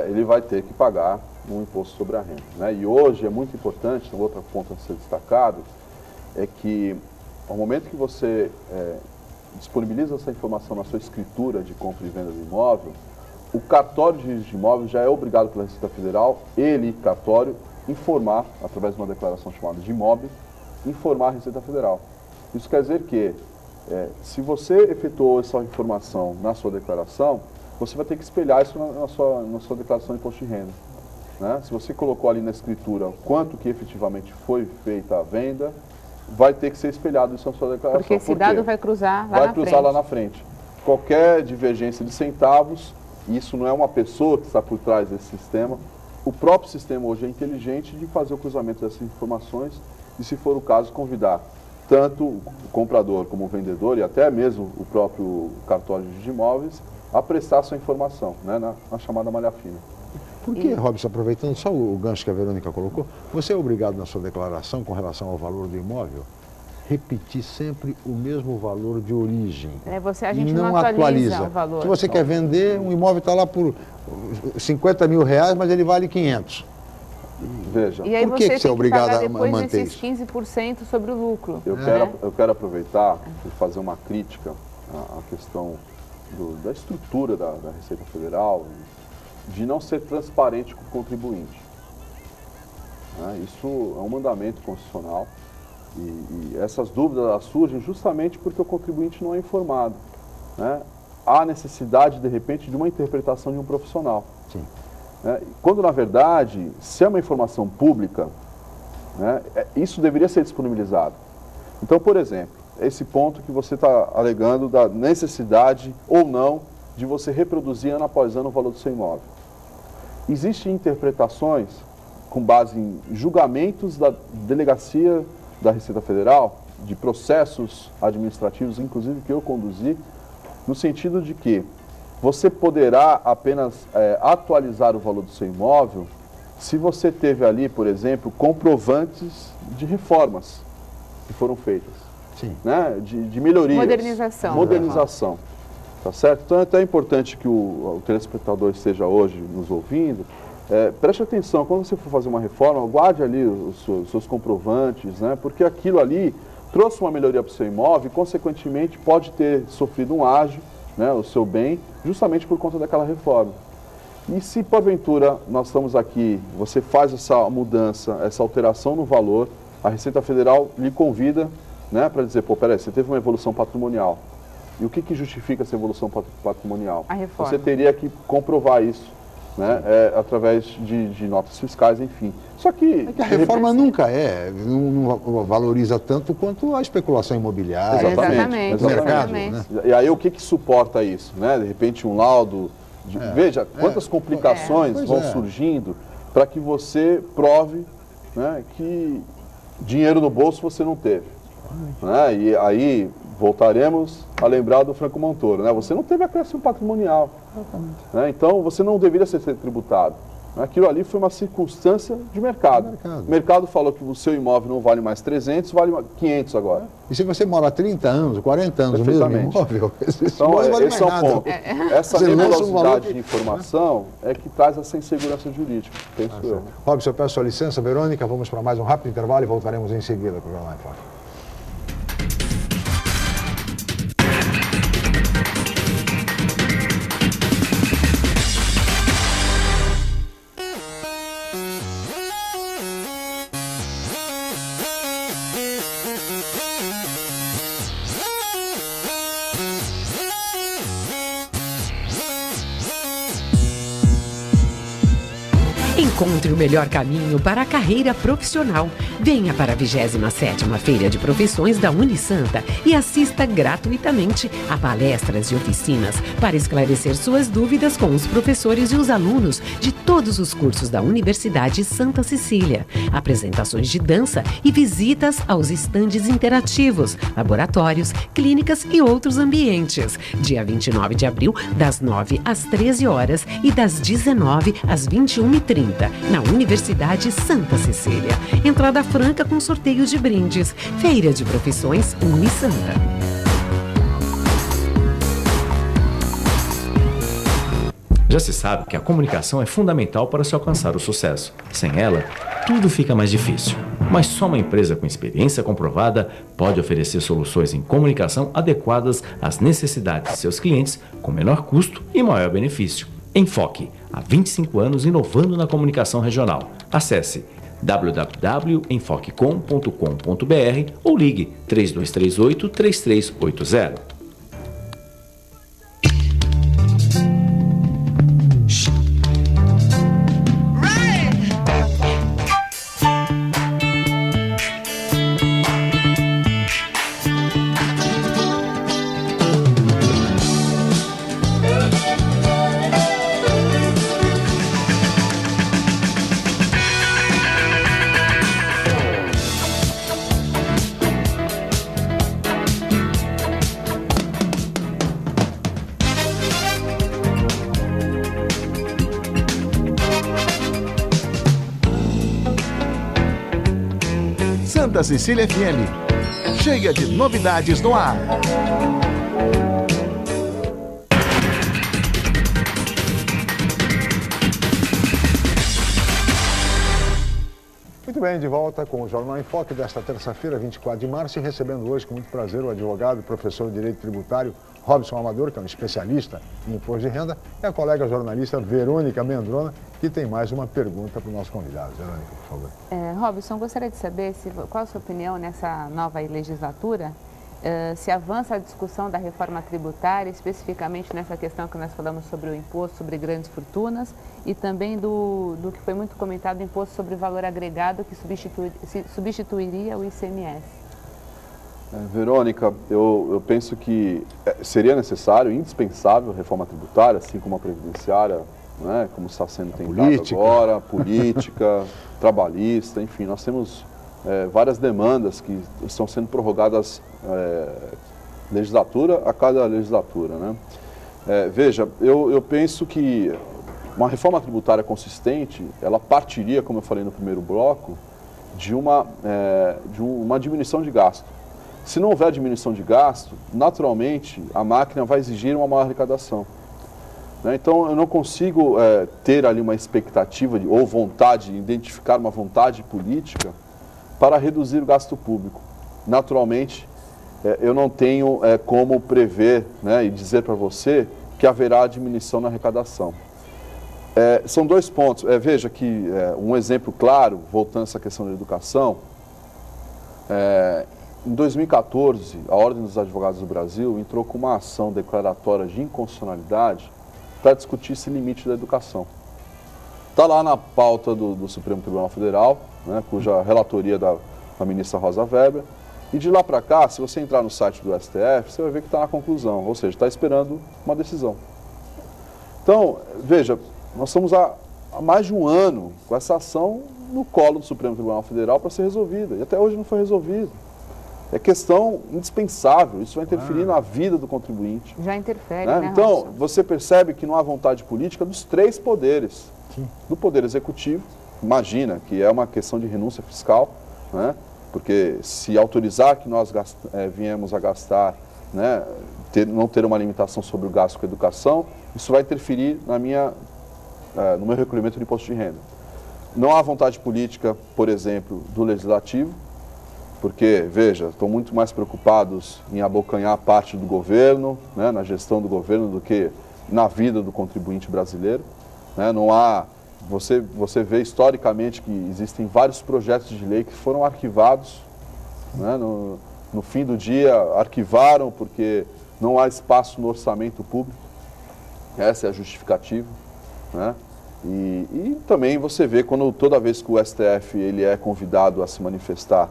F: Ele vai ter que pagar um imposto sobre a renda, né? E hoje é muito importante, um outro ponto a ser destacado, é que ao momento que você disponibiliza essa informação na sua escritura de compra e venda do imóvel, o cartório de registro de imóvel já é obrigado pela Receita Federal, cartório, informar, através de uma declaração chamada de imóvel, informar a Receita Federal. Isso quer dizer que, se você efetuou essa informação na sua declaração, você vai ter que espelhar isso na sua declaração de imposto de renda, né? Se você colocou ali na escritura quanto que efetivamente foi feita a venda, vai ter que ser espelhado isso na sua declaração.
G: Porque esse dado vai cruzar lá na frente.
F: Vai cruzar lá na frente. Qualquer divergência de centavos, isso não é uma pessoa que está por trás desse sistema, o próprio sistema hoje é inteligente de fazer o cruzamento dessas informações e, se for o caso, convidar tanto o comprador como o vendedor e até mesmo o próprio cartório de imóveis a prestar sua informação, né, na chamada malha fina.
B: Por que, Robson, aproveitando só o gancho que a Verônica colocou, você é obrigado na sua declaração com relação ao valor do imóvel, repetir sempre o mesmo valor de origem.
G: A gente não atualiza o valor.
B: Se você quer vender, um imóvel está lá por R$50 mil, mas ele vale 500.
F: Veja.
G: E aí
B: por que você é obrigado a manter
G: esses 15% sobre o lucro?
F: Eu quero aproveitar e fazer uma crítica à questão da estrutura da Receita Federal, de não ser transparente com o contribuinte. Isso é um mandamento constitucional e essas dúvidas surgem justamente porque o contribuinte não é informado, né? Há necessidade, de repente, de uma interpretação de um profissional.
B: Sim.
F: Quando, na verdade, se é uma informação pública, né, isso deveria ser disponibilizado. Então, por exemplo, esse ponto que você está alegando da necessidade ou não de você reproduzir ano após ano o valor do seu imóvel. Existem interpretações com base em julgamentos da Delegacia da Receita Federal, de processos administrativos, inclusive que eu conduzi, no sentido de que você poderá apenas atualizar o valor do seu imóvel se você teve ali, por exemplo, comprovantes de reformas que foram feitas.
B: Sim.
F: Né? De melhorias. Modernização. Tá certo? Então é até importante que o telespectador esteja hoje nos ouvindo. Preste atenção, quando você for fazer uma reforma, guarde ali os seus comprovantes, né? Porque aquilo ali trouxe uma melhoria para o seu imóvel e, consequentemente, pode ter sofrido um ágio, né, o seu bem, justamente por conta daquela reforma. E se, porventura, nós estamos aqui, você faz essa mudança, essa alteração no valor, a Receita Federal lhe convida, né, para dizer, peraí, você teve uma evolução patrimonial. E o que justifica essa evolução patrimonial?
G: A reforma.
F: Você teria que comprovar isso né, através de notas fiscais, enfim. Só que...
B: É que a reforma nunca não valoriza tanto quanto a especulação imobiliária.
F: Exatamente.
B: O mercado, né?
F: E aí o que suporta isso? Né? De repente um laudo... Veja quantas complicações vão surgindo para que você prove, né, que dinheiro no bolso você não teve. Né? E aí voltaremos a lembrar do Franco Montoro. Né? Você não teve acréscimo patrimonial. Né? Então você não deveria ser tributado. Aquilo ali foi uma circunstância de mercado. O mercado falou que o seu imóvel não vale mais 300, vale 500 agora.
B: E se você mora há 30 anos, 40 anos no mesmo imóvel,
F: então,
B: vale
F: esse é o ponto. Essa nebulosidade de informação é que traz essa insegurança jurídica, penso eu.
B: Robson, eu peço sua licença, Verônica, vamos para mais um rápido intervalo e voltaremos em seguida para o Jornal em Foque.
D: Encontre o melhor caminho para a carreira profissional. Venha para a 27ª Feira de Profissões da Unisanta e assista gratuitamente a palestras e oficinas para esclarecer suas dúvidas com os professores e os alunos de todos os cursos da Universidade Santa Cecília. Apresentações de dança e visitas aos estandes interativos, laboratórios, clínicas e outros ambientes. Dia 29 de abril, das 9 às 13 horas e das 19 às 21h30. Na Universidade Santa Cecília. Entrada franca com sorteio de brindes. Feira de Profissões Unisanta.
A: Já se sabe que a comunicação é fundamental para se alcançar o sucesso. Sem ela, tudo fica mais difícil. Mas só uma empresa com experiência comprovada pode oferecer soluções em comunicação adequadas às necessidades de seus clientes com menor custo e maior benefício. Enfoque, há 25 anos inovando na comunicação regional. Acesse www.enfoquecom.com.br ou ligue 3238-3380.
J: Santa Cecília FM, cheia de novidades no ar.
B: Muito bem, de volta com o Jornal em Foque desta terça-feira, 24 de março, e recebendo hoje com muito prazer o advogado, professor de Direito Tributário, Robson Amador, que é um especialista em imposto de renda, e a colega jornalista Verônica Mendrona, que tem mais uma pergunta para o nosso convidado. Verônica, por favor.
G: Robson, gostaria de saber qual a sua opinião nessa nova legislatura, se avança a discussão da reforma tributária, especificamente nessa questão que nós falamos sobre o imposto sobre grandes fortunas e também do que foi muito comentado, o imposto sobre valor agregado, que substituiria o ICMS.
F: Verônica, eu penso que seria necessário, indispensável, reforma tributária, assim como a previdenciária, né, como está sendo tentado agora, política, trabalhista, enfim, nós temos várias demandas que estão sendo prorrogadas legislatura a cada legislatura, né? Veja, eu penso que uma reforma tributária consistente, ela partiria, como eu falei no primeiro bloco, de uma diminuição de gasto. Se não houver diminuição de gasto, naturalmente a máquina vai exigir uma maior arrecadação. Então eu não consigo ter ali uma expectativa ou vontade, identificar uma vontade política para reduzir o gasto público. Naturalmente, eu não tenho como prever, né, e dizer para você que haverá diminuição na arrecadação. São dois pontos. Veja que um exemplo claro, voltando a essa questão da educação, em 2014, a Ordem dos Advogados do Brasil entrou com uma ação declaratória de inconstitucionalidade para discutir esse limite da educação. Está lá na pauta do Supremo Tribunal Federal, né, cuja relatoria da ministra Rosa Weber. E de lá para cá, se você entrar no site do STF, você vai ver que está na conclusão, ou seja, está esperando uma decisão. Então, veja, nós estamos há mais de um ano com essa ação no colo do Supremo Tribunal Federal para ser resolvida, e até hoje não foi resolvida. É questão indispensável, isso vai interferir na vida do contribuinte.
G: Já interfere,
F: né?
G: né,
F: Então,
G: Robson?
F: você percebe que não há vontade política dos três poderes.
B: Sim.
F: Do Poder Executivo, imagina que é uma questão de renúncia fiscal, né? Porque se autorizar que nós viemos a gastar, né, não ter uma limitação sobre o gasto com educação, isso vai interferir no meu recolhimento de imposto de renda. Não há vontade política, por exemplo, do Legislativo, porque, veja, estão muito mais preocupados em abocanhar parte do governo, né, na gestão do governo, do que na vida do contribuinte brasileiro. Né? Não há... Você vê historicamente que existem vários projetos de lei que foram arquivados, né? No fim do dia arquivaram porque não há espaço no orçamento público, essa é a justificativa. Né? E também você vê toda vez que o STF ele é convidado a se manifestar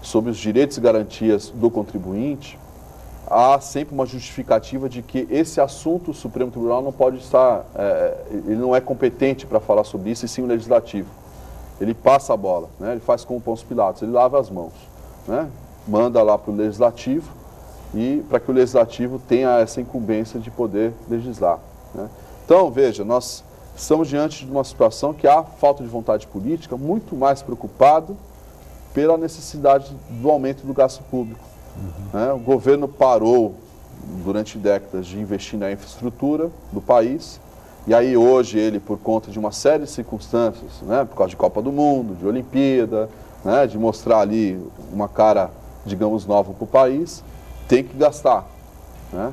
F: sobre os direitos e garantias do contribuinte, há sempre uma justificativa de que esse assunto o Supremo Tribunal não pode estar, ele não é competente para falar sobre isso, e sim o Legislativo. Ele passa a bola, né? Ele faz como o Pôncio Pilatos, ele lava as mãos, né? Manda lá para o Legislativo, e para que o Legislativo tenha essa incumbência de poder legislar. Né? Então, veja, nós estamos diante de uma situação que há falta de vontade política, muito mais preocupado pela necessidade do aumento do gasto público. Né? O governo parou durante décadas de investir na infraestrutura do país, e aí hoje ele, por conta de uma série de circunstâncias, né, por causa de Copa do Mundo, de Olimpíada, né, de mostrar ali uma cara, digamos, nova para o país, tem que gastar. Né?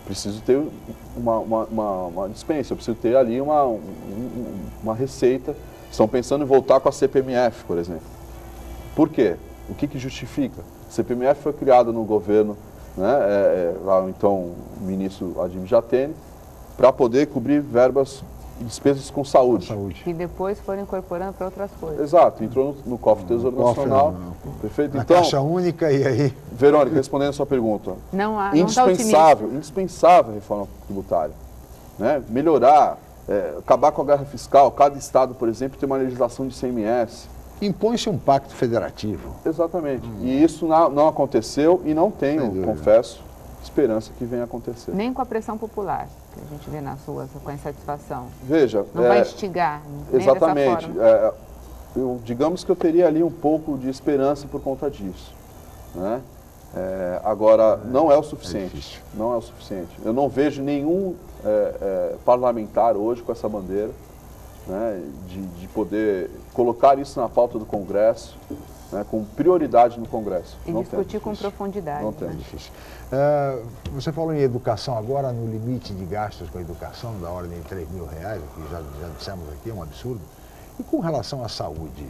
F: Preciso ter uma dispensa, eu preciso ter ali uma receita. Estão pensando em voltar com a CPMF, por exemplo. Por quê? O que justifica? A CPMF foi criada no governo, né, lá então o ministro Ademir Jatene, para poder cobrir despesas com saúde.
G: E depois foram incorporando para outras coisas.
F: Exato, entrou no cofre do Tesouro Nacional. Perfeito.
B: Na
F: Então,
B: Caixa Única, e aí...
F: Verônica, respondendo a sua pergunta,
G: Não há,
F: indispensável a reforma tributária. Né? Melhorar, acabar com a guerra fiscal. Cada estado, por exemplo, tem uma legislação de ICMS.
B: Impõe-se um pacto federativo.
F: Exatamente. E isso não aconteceu e não tenho, confesso, esperança que venha a acontecer.
G: Nem com a pressão popular, que a gente vê nas ruas com insatisfação.
F: Veja...
G: Não vai instigar, nem
F: exatamente.
G: dessa forma.
F: Digamos que eu teria ali um pouco de esperança por conta disso. Né? Agora, não é o suficiente. Não é o suficiente. Eu não vejo nenhum parlamentar hoje com essa bandeira, né, de poder colocar isso na pauta do Congresso, né, com prioridade no Congresso.
G: E
F: não
G: discutir com profundidade.
F: Não tem.
B: É difícil. Você falou em educação agora, no limite de gastos com a educação, da ordem de R$3.000, o que já dissemos aqui, é um absurdo. E com relação à saúde,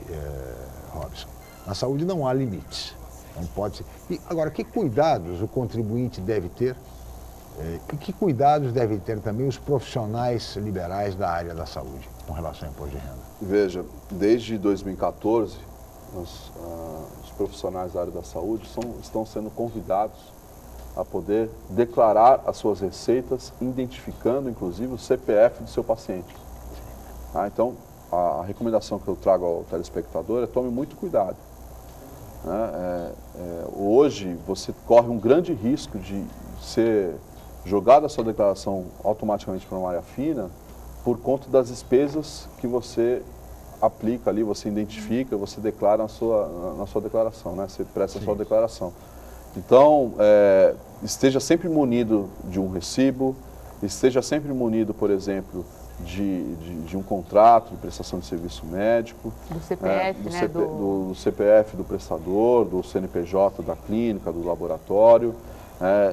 B: Robson? Na saúde não há limites. Não pode ser. E agora, que cuidados o contribuinte deve ter? E que cuidados devem ter também os profissionais liberais da área da saúde com relação ao imposto de renda?
F: Veja, desde 2014, os profissionais da área da saúde estão sendo convidados a poder declarar as suas receitas, identificando, inclusive, o CPF do seu paciente. Então, a recomendação que eu trago ao telespectador é tome muito cuidado. Hoje, você corre um grande risco de ser jogada a sua declaração automaticamente para uma área fina por conta das despesas que você aplica ali, você identifica, você declara na sua declaração, né? Você presta a sua declaração. Então, esteja sempre munido de um recibo, esteja sempre munido, por exemplo, de um contrato de prestação de serviço médico,
G: do CPF,
F: do CPF do prestador, do CNPJ da clínica, do laboratório.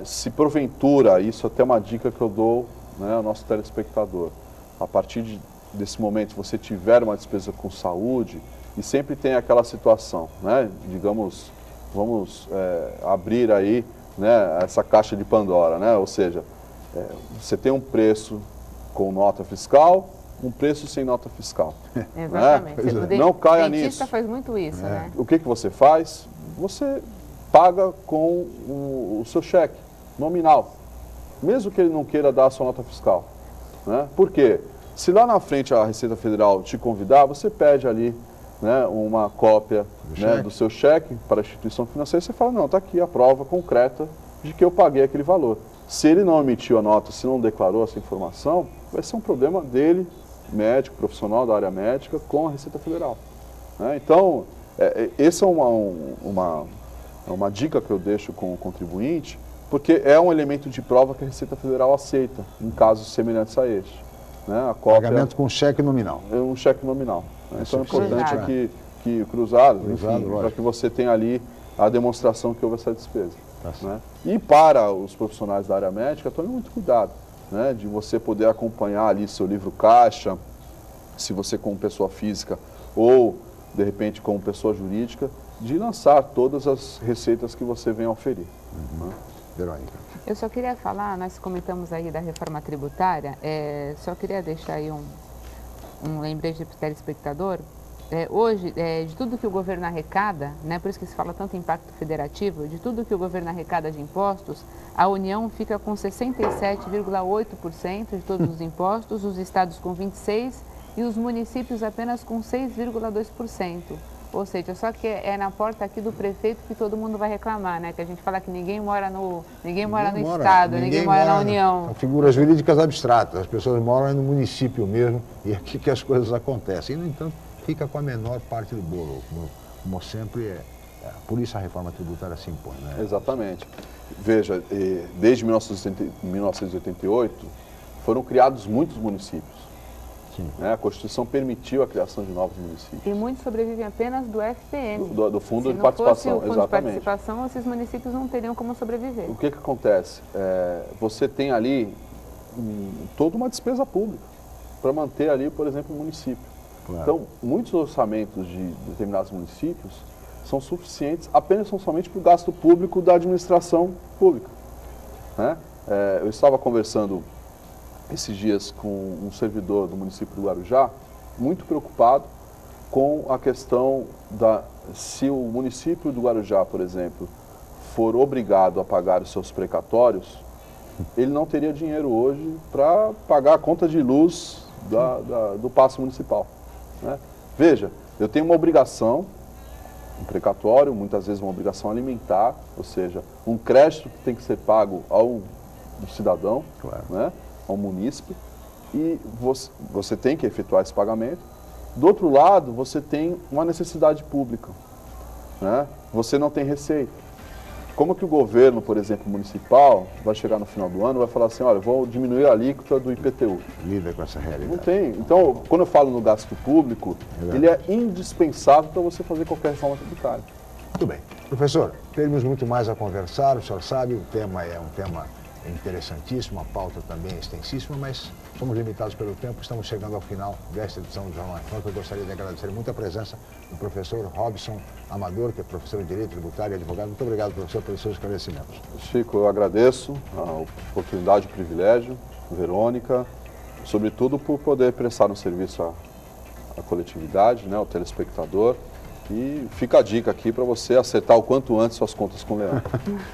F: Se porventura, isso até é uma dica que eu dou, né, ao nosso telespectador, a partir desse momento você tiver uma despesa com saúde, e sempre tem aquela situação, né, digamos, vamos abrir aí, né, essa caixa de Pandora, né, ou seja, você tem um preço com nota fiscal, um preço sem nota fiscal.
G: Exatamente.
F: Né? Não caia nisso.
G: O dentista faz muito isso, né?
F: O que você faz? Você paga com o seu cheque nominal, mesmo que ele não queira dar a sua nota fiscal. Né? Por quê? Se lá na frente a Receita Federal te convidar, você pede ali, né, uma cópia, né, do seu cheque para a instituição financeira, você fala, não, está aqui a prova concreta de que eu paguei aquele valor. Se ele não emitiu a nota, se não declarou essa informação, vai ser um problema dele, médico, profissional da área médica, com a Receita Federal. Né? Então, essa é uma dica que eu deixo com o contribuinte, porque é um elemento de prova que a Receita Federal aceita em casos semelhantes a este. Né? A cópia,
B: pagamento com cheque nominal.
F: É um cheque nominal. Né? Então é importante que cruzado, para que você tenha ali a demonstração que houve essa despesa. Né? E para os profissionais da área médica, tome muito cuidado, né, de você poder acompanhar ali seu livro caixa, se você como pessoa física ou, de repente, como pessoa jurídica, de lançar todas as receitas que você vem a oferir. Né?
B: Verônica.
G: Eu só queria falar, nós comentamos aí da reforma tributária, só queria deixar aí um lembrete para o telespectador. Hoje, de tudo que o governo arrecada, né, por isso que se fala tanto em impacto federativo, de tudo que o governo arrecada de impostos, a União fica com 67,8% de todos os impostos, os estados com 26% e os municípios apenas com 6,2%. Ou seja, só que é na porta aqui do prefeito que todo mundo vai reclamar, né? Que a gente fala que ninguém mora no estado, ninguém mora na União.
B: São figuras jurídicas abstratas, as pessoas moram no município mesmo e é aqui que as coisas acontecem. E, no entanto, fica com a menor parte do bolo, como sempre por isso a reforma tributária se impõe, né?
F: Exatamente. Veja, desde 1988 foram criados muitos municípios. Sim. Né? A Constituição permitiu a criação de novos municípios.
G: E muitos sobrevivem apenas do FPM.
F: Do Fundo de Participação,
G: exatamente. Se não fosse o Fundo de Participação, esses municípios não teriam como sobreviver.
F: O que acontece? Você tem ali toda uma despesa pública para manter ali, por exemplo, o município. Claro. Então, muitos orçamentos de determinados municípios são suficientes apenas somente para o gasto público da administração pública. Né? Eu estava conversando esses dias com um servidor do município do Guarujá, muito preocupado com a questão se o município do Guarujá, por exemplo, for obrigado a pagar os seus precatórios, ele não teria dinheiro hoje para pagar a conta de luz do passe municipal. Né? Veja, eu tenho uma obrigação, um precatório, muitas vezes uma obrigação alimentar, ou seja, um crédito que tem que ser pago ao cidadão, claro, né? Ao munícipe, e você tem que efetuar esse pagamento. Do outro lado, você tem uma necessidade pública, né? Você não tem receita. Como que o governo, por exemplo, municipal, vai chegar no final do ano e vai falar assim, olha, vou diminuir a alíquota do IPTU?
B: Lida com essa realidade.
F: Não tem. Então, quando eu falo no gasto público, ele é indispensável para você fazer qualquer reforma tributária.
B: Muito bem. Professor, temos muito mais a conversar, o senhor sabe, o tema é um tema interessantíssimo, a pauta também é extensíssima, mas somos limitados pelo tempo, estamos chegando ao final desta edição do Jornal em Foco. Eu gostaria de agradecer muito a presença do professor Robson Amador, que é professor de Direito Tributário e advogado. Muito obrigado, professor, pelos seus esclarecimentos.
F: Chico, eu agradeço a oportunidade, o privilégio, Verônica, sobretudo por poder prestar um serviço à coletividade, né, ao telespectador. E fica a dica aqui para você acertar o quanto antes suas contas com o Leão.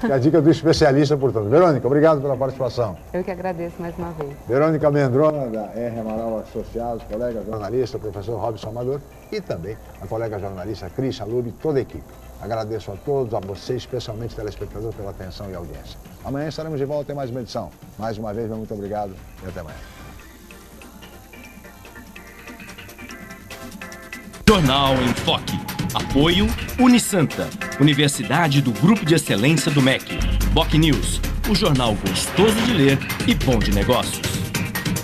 B: É a dica do especialista, portanto. Verônica, obrigado pela participação.
G: Eu que agradeço mais uma vez.
B: Verônica Mendrona, da R. Amaral Associados, colega jornalista, professor Robson Amador, e também a colega jornalista Cris Chalub e toda a equipe. Agradeço a todos, a você, especialmente telespectador, pela atenção e audiência. Amanhã estaremos de volta em mais uma edição. Mais uma vez, muito obrigado e até amanhã.
K: Jornal em Foque. Apoio Unisanta, Universidade do Grupo de Excelência do MEC. BocNews, o jornal gostoso de ler e bom de negócios.